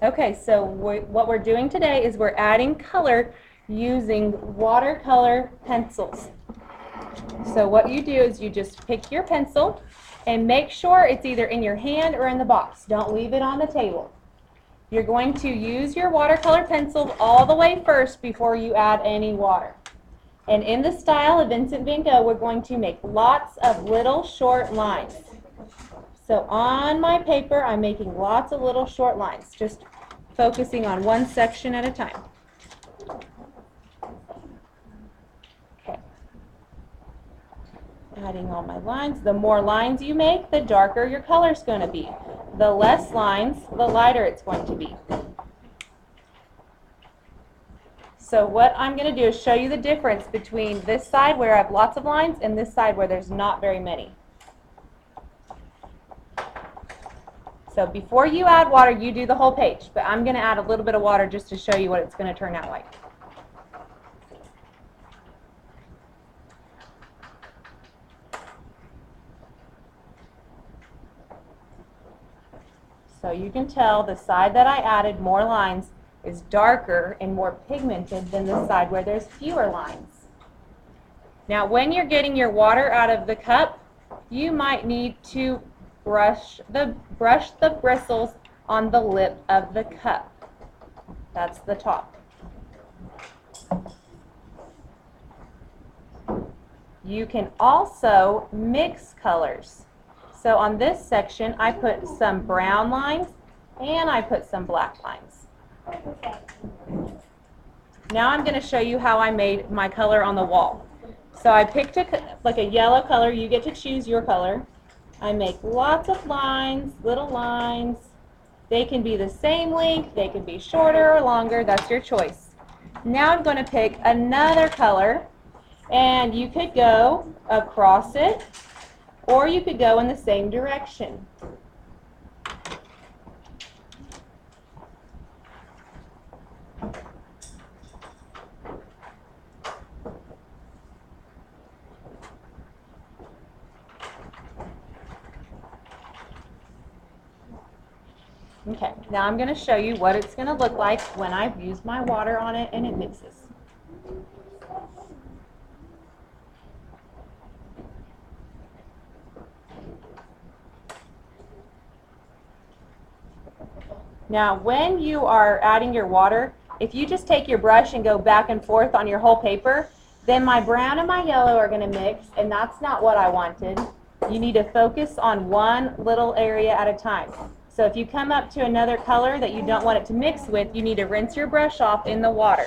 Okay, so what we're doing today is we're adding color using watercolor pencils. So what you do is you just pick your pencil and make sure it's either in your hand or in the box. Don't leave it on the table. You're going to use your watercolor pencil all the way first before you add any water. And in the style of Vincent van Gogh, we're going to make lots of little short lines. So on my paper, I'm making lots of little short lines, just focusing on one section at a time. Okay. Adding all my lines. The more lines you make, the darker your color is going to be. The less lines, the lighter it's going to be. So what I'm going to do is show you the difference between this side where I have lots of lines and this side where there's not very many. So before you add water, you do the whole page, but I'm going to add a little bit of water just to show you what it's going to turn out like. So you can tell the side that I added more lines is darker and more pigmented than the side where there's fewer lines. Now when you're getting your water out of the cup, you might need to brush the bristles on the lip of the cup. That's the top. You can also mix colors. So on this section, I put some brown lines and I put some black lines. Now I'm going to show you how I made my color on the wall. So I picked like a yellow color. You get to choose your color. I make lots of lines, little lines. They can be the same length, they can be shorter or longer, that's your choice. Now I'm going to pick another color, and you could go across it, or you could go in the same direction. Okay, now I'm going to show you what it's going to look like when I've used my water on it and it mixes. Now when you are adding your water, if you just take your brush and go back and forth on your whole paper, then my brown and my yellow are going to mix, and that's not what I wanted. You need to focus on one little area at a time. So if you come up to another color that you don't want it to mix with, you need to rinse your brush off in the water.